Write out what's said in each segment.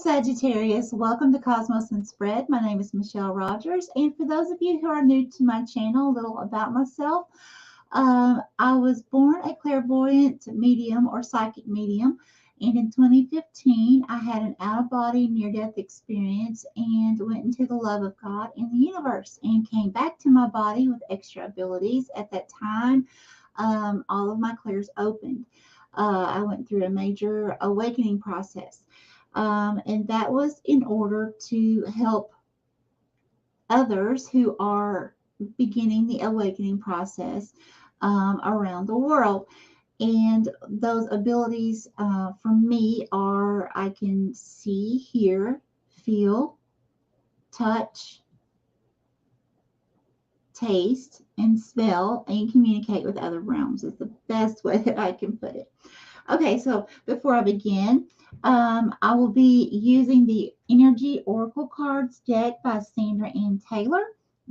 Sagittarius. Welcome to Cosmos and Spread. My name is Michelle Rogers. And for those of you who are new to my channel, a little about myself. I was born a clairvoyant medium or psychic medium. And in 2015, I had an out-of-body near-death experience and went into the love of God and the universe and came back to my body with extra abilities. At that time, all of my clairs opened. I went through a major awakening process. And that was in order to help others who are beginning the awakening process around the world. And those abilities for me are I can see, hear, feel, touch, taste, and smell, and communicate with other realms is the best way that I can put it. Okay, so before I begin, I will be using the Energy Oracle Cards deck by Sandra and Taylor.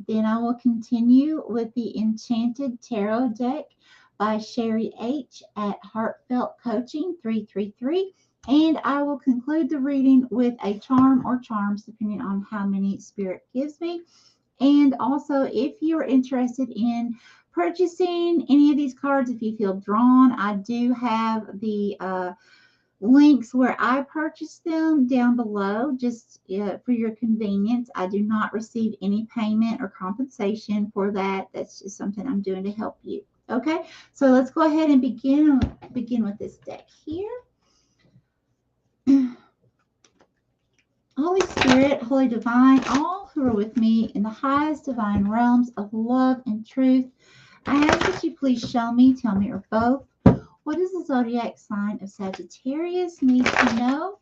Then I will continue with the Enchanted Tarot deck by Sherry H. at Heartfelt Coaching 333. And I will conclude the reading with a charm or charms, depending on how many Spirit gives me. And also, if you're interested in purchasing any of these cards, if you feel drawn, I do have the links where I purchased them down below, just for your convenience. I do not receive any payment or compensation for that. That's just something I'm doing to help you. Okay, so let's go ahead and begin with this deck here. Holy Spirit, Holy Divine, all who are with me in the highest divine realms of love and truth, I ask that you please show me, tell me, or both, what does the zodiac sign of Sagittarius need to know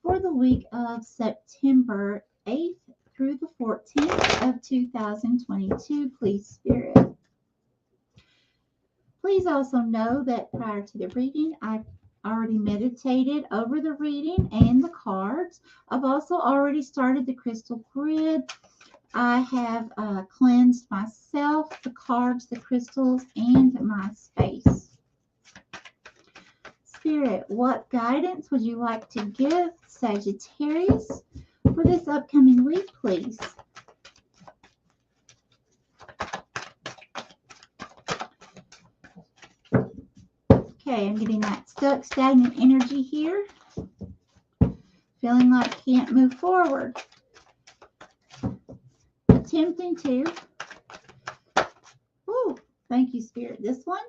for the week of September 8th through the 14th of 2022, please, Spirit. Please also know that prior to the reading, I already meditated over the reading and the cards. I've also already started the crystal grid. I have cleansed myself, the cards, the crystals, and my space. Spirit, what guidance would you like to give Sagittarius for this upcoming week, please? Okay, I'm getting that stuck, stagnant energy here. Feeling like can't move forward. Attempting to. Oh, thank you, Spirit. This one?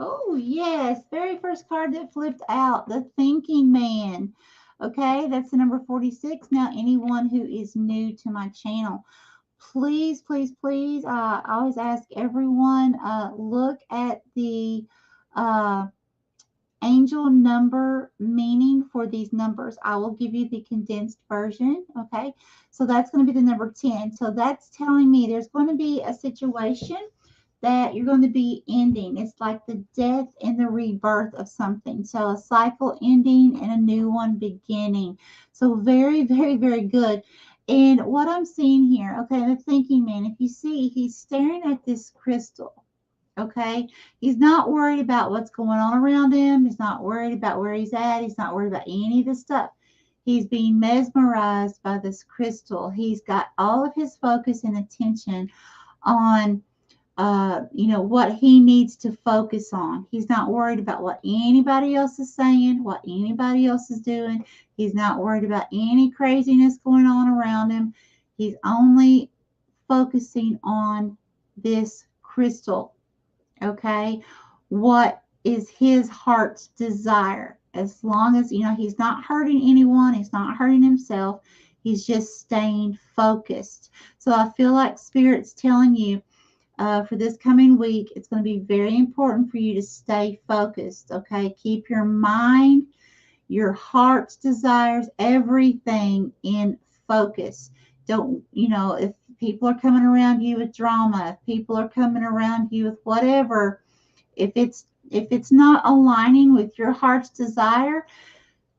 Oh, yes. Very first card that flipped out. The Thinking Man. Okay, that's the number 46. Now, anyone who is new to my channel, please, please, please, I always ask everyone, look at the angel number meaning for these numbers. I will give you the condensed version. Okay, so that's going to be the number 10. So that's telling me there's going to be a situation that you're going to be ending. It's like the death and the rebirth of something. So a cycle ending and a new one beginning. So very, very, very good. And what I'm seeing here, okay, the Thinking Man, if you see, he's staring at this crystal. Okay, he's not worried about what's going on around him. He's not worried about where he's at. He's not worried about any of this stuff. He's being mesmerized by this crystal. He's got all of his focus and attention on, what he needs to focus on. He's not worried about what anybody else is saying, what anybody else is doing. He's not worried about any craziness going on around him. He's only focusing on this crystal. Okay, what is his heart's desire? As long as, he's not hurting anyone, he's not hurting himself, he's just staying focused. So I feel like Spirit's telling you for this coming week, it's going to be very important for you to stay focused. Okay, keep your mind, your heart's desires, everything in focus. Don't, if people are coming around you with drama, if people are coming around you with whatever, if it's not aligning with your heart's desire,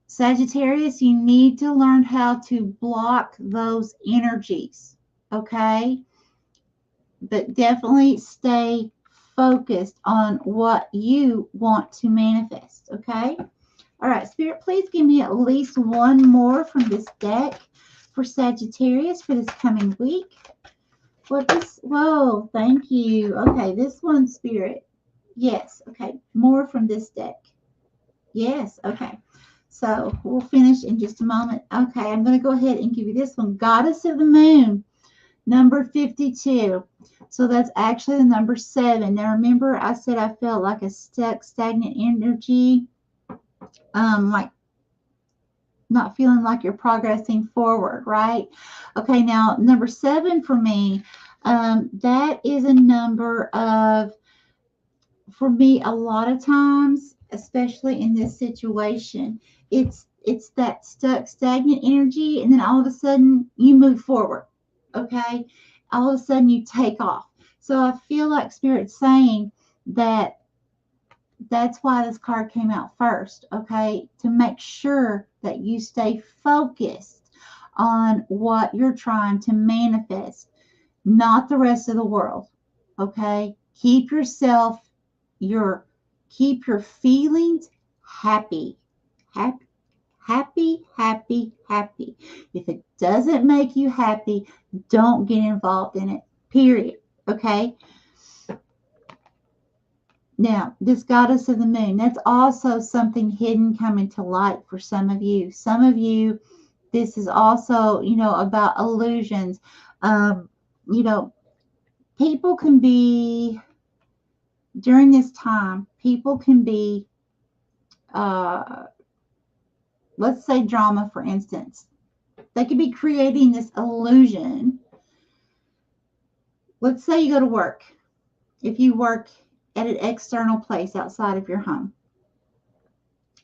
Sagittarius, you need to learn how to block those energies. Okay, but definitely stay focused on what you want to manifest. Okay, All right, Spirit, please give me at least one more from this deck for Sagittarius for this coming week. What this? Whoa, thank you. Okay, this one, Spirit. Yes, okay. More from this deck. Yes, okay. So we'll finish in just a moment. Okay, I'm going to go ahead and give you this one. Goddess of the Moon, number 52. So that's actually the number 7. Now remember, I said I felt like a stuck, stagnant energy, like not feeling like you're progressing forward, right? Okay, now number 7 for me, that is a number of, for me, a lot of times, especially in this situation, it's that stuck, stagnant energy, and then all of a sudden you move forward. Okay, all of a sudden you take off. So I feel like Spirit's saying that that's why this card came out first, okay, to make sure that you stay focused on what you're trying to manifest, not the rest of the world. Okay, keep yourself, keep your feelings happy, happy, happy, happy, happy. If it doesn't make you happy, don't get involved in it, period. Okay. Now, this Goddess of the Moon, that's also something hidden coming to light for some of you. Some of you, this is also, about illusions. People can be, during this time, people can be, let's say drama, for instance. They could be creating this illusion. Let's say you go to work. If you work at an external place outside of your home.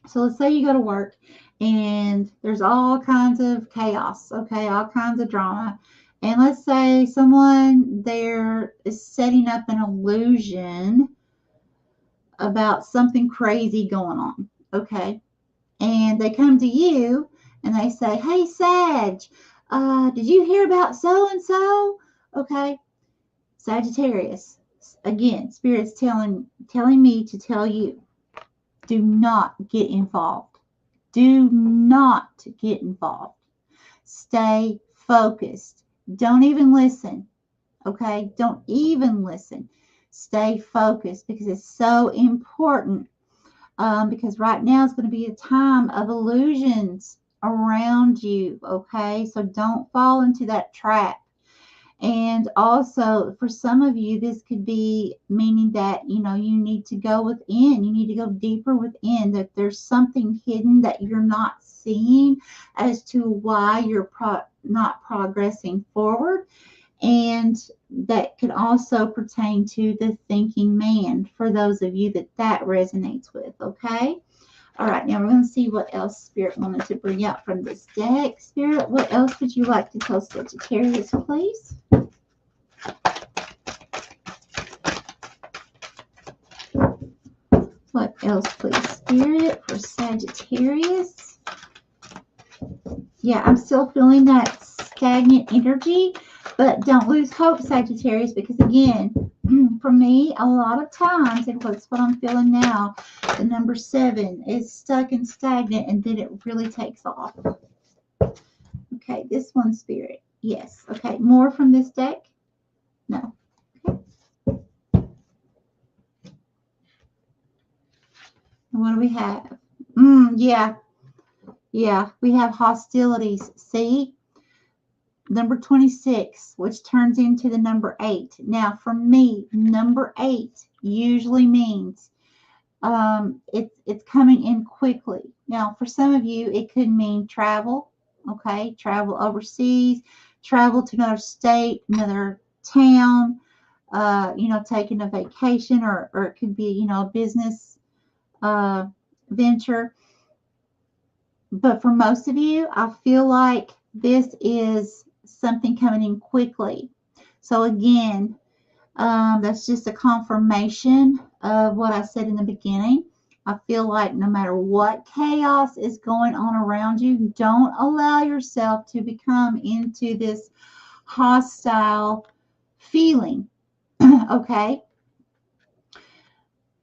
So let's say you go to work and there's all kinds of chaos, okay, all kinds of drama. And let's say someone there is setting up an illusion about something crazy going on, okay? And they come to you and they say, hey, Sag, did you hear about so-and-so? Okay, Sagittarius. Again, Spirit's telling me to tell you, do not get involved. Do not get involved. Stay focused. Don't even listen. Okay? Don't even listen. Stay focused because it's so important. Because right now is going to be a time of illusions around you. Okay? So don't fall into that trap. And also, for some of you, this could be meaning that, you need to go within. You need to go deeper within, that there's something hidden that you're not seeing as to why you're not progressing forward. And that could also pertain to the thinking man, for those of you that resonates with, okay? All right, now we're going to see what else Spirit wanted to bring out from this deck. Spirit, what else would you like to tell Sagittarius, please? What else, please, Spirit, for Sagittarius? Yeah, I'm still feeling that stagnant energy, but don't lose hope, Sagittarius, because again, for me, a lot of times, and that's what I'm feeling now, the number 7 is stuck and stagnant, and then it really takes off. Okay, this one, Spirit. Yes. Okay, more from this deck? No. Okay. And what do we have? Yeah, we have hostilities. See? Number 26, which turns into the number 8. Now, for me, number 8 usually means it's coming in quickly. Now, for some of you, it could mean travel, okay? Travel overseas, travel to another state, another town, taking a vacation, or it could be, a business venture. But for most of you, I feel like this is something coming in quickly. So again, that's just a confirmation of what I said in the beginning. I feel like no matter what chaos is going on around you, don't allow yourself to become into this hostile feeling. Okay?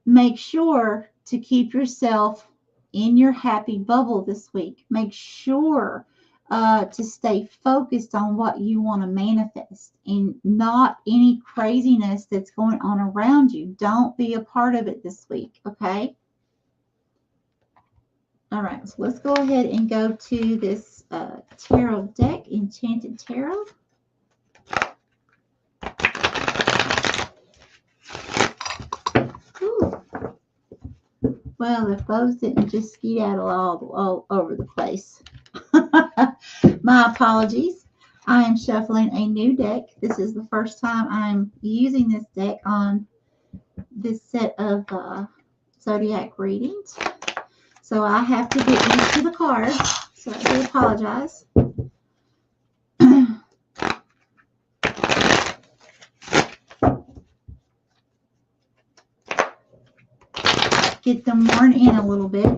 Make sure to keep yourself in your happy bubble this week. Make sure to stay focused on what you want to manifest and not any craziness that's going on around you. Don't be a part of it this week, okay? All right, so let's go ahead and go to this tarot deck, Enchanted Tarot. Ooh. Well, if those didn't just skedaddle all over the place. My apologies. I am shuffling a new deck. This is the first time I'm using this deck on this set of zodiac readings. So I have to get used to the cards. So I do apologize. Get them worn in a little bit.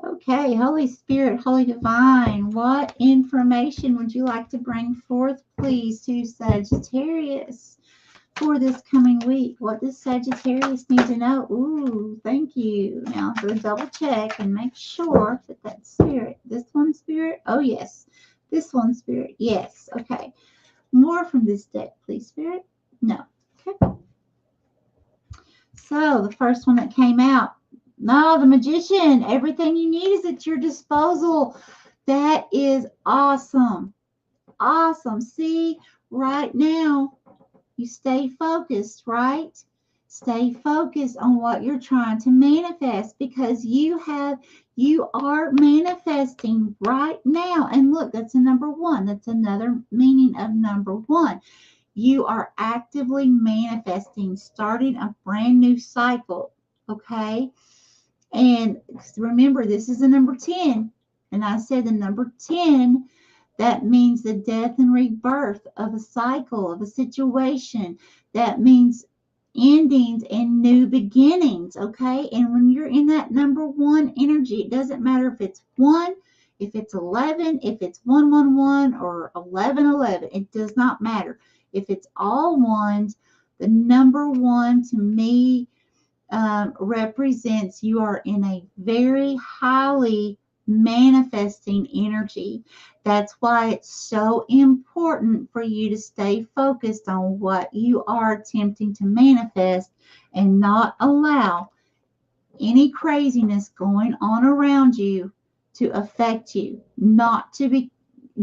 Okay, Holy Spirit, Holy Divine, what information would you like to bring forth, please, to Sagittarius for this coming week? What does Sagittarius need to know? Ooh, thank you. Now I'm going to double check and make sure that that's Spirit. This one, Spirit? Oh, yes. This one, Spirit? Yes. Okay. More from this deck, please, Spirit? No. Okay. So the first one that came out, no, the Magician. Everything you need is at your disposal. That is awesome. Awesome. See, right now, you stay focused, right? Stay focused on what you're trying to manifest, because you are manifesting right now. And look, that's a number one. That's another meaning of number one. You are actively manifesting, starting a brand new cycle, okay? And remember, this is a number 10. And I said the number 10, that means the death and rebirth of a cycle, of a situation. That means endings and new beginnings, okay? And when you're in that number one energy, it doesn't matter if it's 1, if it's 11, if it's 111 or 1111. It does not matter. If it's all ones, the number one to me represents you are in a very highly manifesting energy. That's why it's so important for you to stay focused on what you are attempting to manifest and not allow any craziness going on around you to affect you, not to be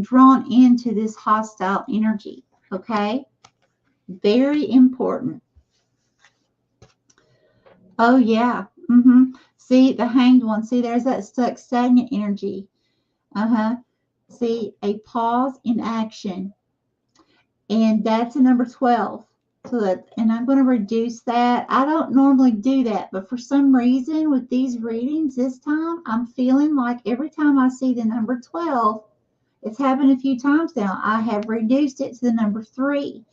drawn into this hostile energy. Okay? Very important. Oh, yeah. See, the Hanged One. See, there's that stuck, stagnant energy. See, a pause in action. And that's a number 12. So that, and I'm going to reduce that. I don't normally do that, but for some reason with these readings this time, I'm feeling like every time I see the number 12, it's happened a few times now, I have reduced it to the number 3.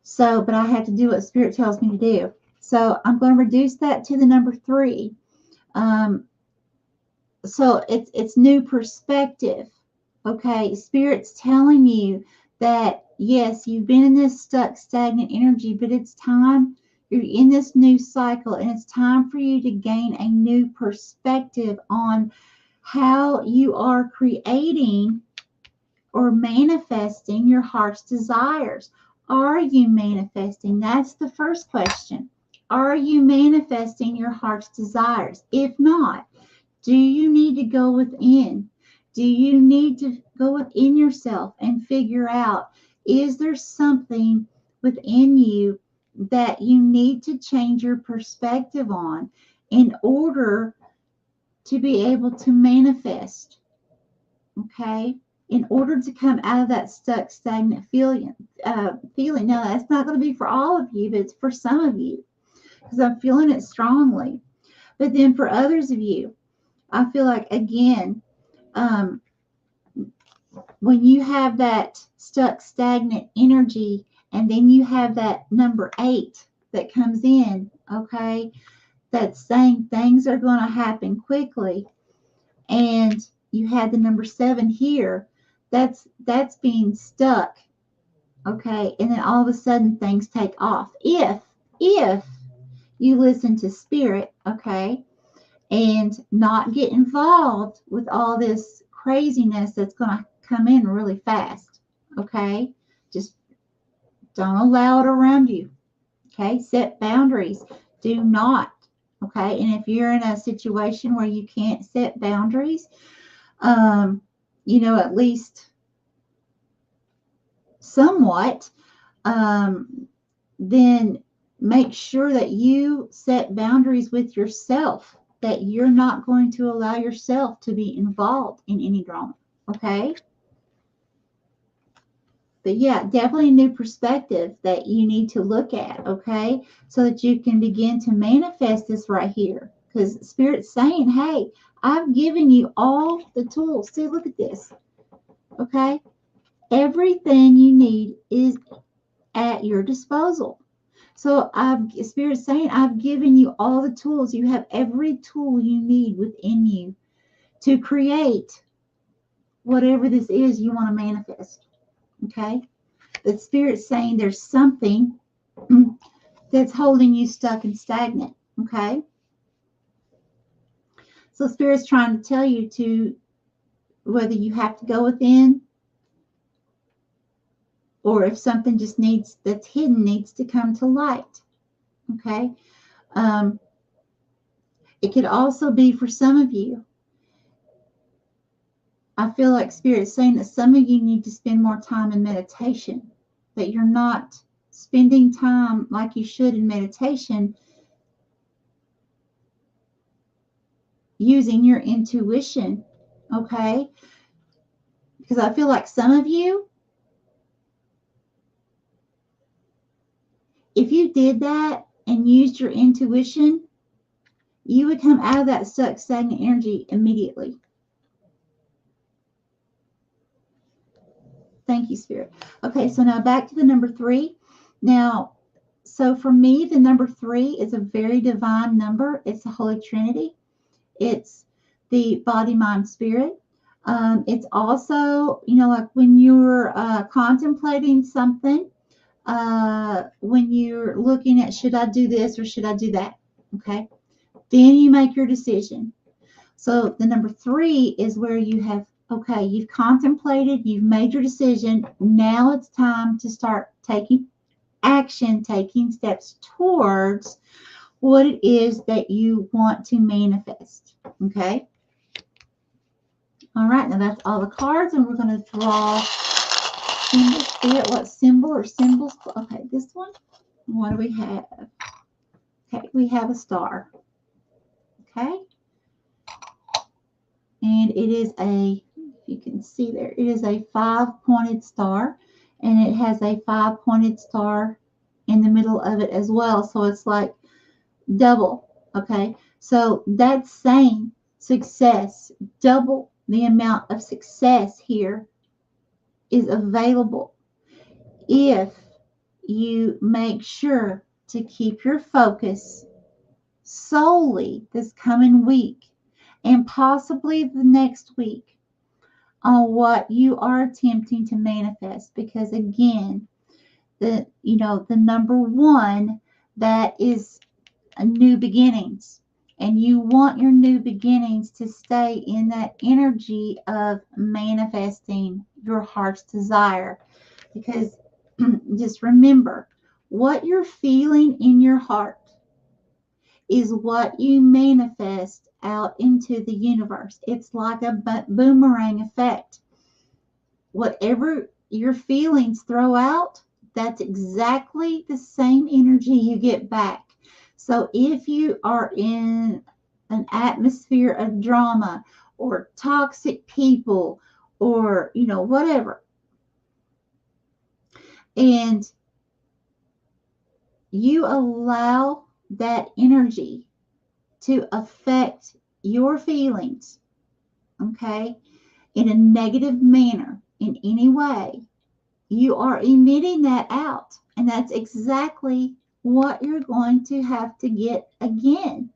So, but I have to do what Spirit tells me to do. So I'm going to reduce that to the number 3. So it's new perspective. Okay, Spirit's telling you that yes, you've been in this stuck, stagnant energy, but it's time. You're in this new cycle, and it's time for you to gain a new perspective on how you are creating or manifesting your heart's desires. Are you manifesting? That's the first question. Are you manifesting your heart's desires? If not, do you need to go within? Do you need to go within yourself and figure out, is there something within you that you need to change your perspective on in order to be able to manifest? Okay? In order to come out of that stuck, stagnant feeling. Now, that's not going to be for all of you, but it's for some of you, because I'm feeling it strongly. But then for others of you, I feel like, again, when you have that stuck, stagnant energy, and then you have that number 8 that comes in, okay, that's saying things are going to happen quickly, and you had the number 7 here, that's being stuck, okay, and then all of a sudden things take off. If you listen to Spirit, okay, and not get involved with all this craziness that's going to come in really fast. Okay? Just don't allow it around you. Okay? Set boundaries. Do not. Okay? And if you're in a situation where you can't set boundaries, you know, at least somewhat, then make sure that you set boundaries with yourself, that you're not going to allow yourself to be involved in any drama. Okay? But yeah, definitely a new perspective that you need to look at, okay? So that you can begin to manifest this right here. Because Spirit's saying, hey, I've given you all the tools. See, look at this. Okay? Everything you need is at your disposal. So Spirit's saying, I've given you all the tools. You have every tool you need within you to create whatever this is you want to manifest. Okay? The Spirit's saying there's something that's holding you stuck and stagnant. Okay? So Spirit's trying to tell you to, whether you have to go within, or if something just needs, that's hidden, needs to come to light. Okay? It could also be for some of you, I feel like Spirit's saying that some of you need to spend more time in meditation, that you're not spending time like you should in meditation, using your intuition, okay? Because I feel like some of you, if you did that and used your intuition, you would come out of that stuck, stagnant energy immediately. Thank you, Spirit. Okay, so now back to the number 3. Now, so for me, the number 3 is a very divine number. It's the Holy Trinity. It's the body, mind, spirit. It's also, you know, like when you're contemplating something, when you're looking at, should I do this or should I do that? Okay. Then you make your decision. So the number 3 is where you have, okay, you've contemplated, you've made your decision. Now it's time to start taking action, taking steps towards what it is that you want to manifest. Okay. All right. Now that's all the cards, and we're going to draw symbols. Spirit, what symbol or symbols? Okay, this one. What do we have? Okay, we have a star. Okay. And it is a, if you can see there, it is a 5-pointed star, and it has a 5-pointed star in the middle of it as well. So it's like double. Okay. So that's saying success, double the amount of success here is available if you make sure to keep your focus solely this coming week and possibly the next week on what you are attempting to manifest. Because again, the number 1, that is a new beginnings, and you want your new beginnings to stay in that energy of manifesting your heart's desire. Because just remember, what you're feeling in your heart is what you manifest out into the universe. It's like a boomerang effect. Whatever your feelings throw out, that's exactly the same energy you get back. So if you are in an atmosphere of drama or toxic people or, whatever, and you allow that energy to affect your feelings, okay, in a negative manner in any way, you are emitting that out. And that's exactly what you're going to have to get again.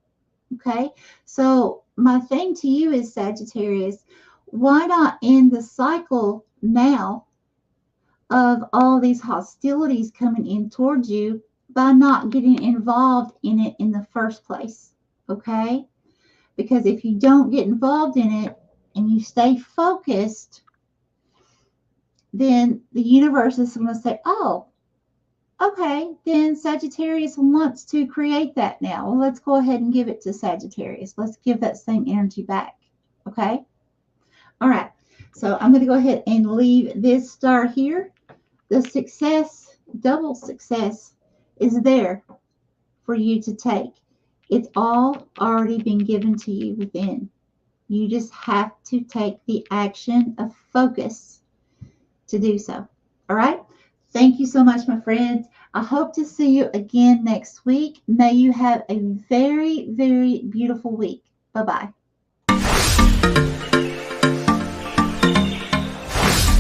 Okay. So my thing to you is, Sagittarius, why not end the cycle now of all these hostilities coming in towards you by not getting involved in it in the first place? Okay. Because if you don't get involved in it and you stay focused, then the universe is going to say, oh, okay, then Sagittarius wants to create that now. Well, let's go ahead and give it to Sagittarius. Let's give that same energy back. Okay? All right. So I'm going to go ahead and leave this star here. The success, double success, is there for you to take. It's all already been given to you within. You just have to take the action of focus to do so. All right? Thank you so much, my friends. I hope to see you again next week. May you have a very, very beautiful week. Bye-bye.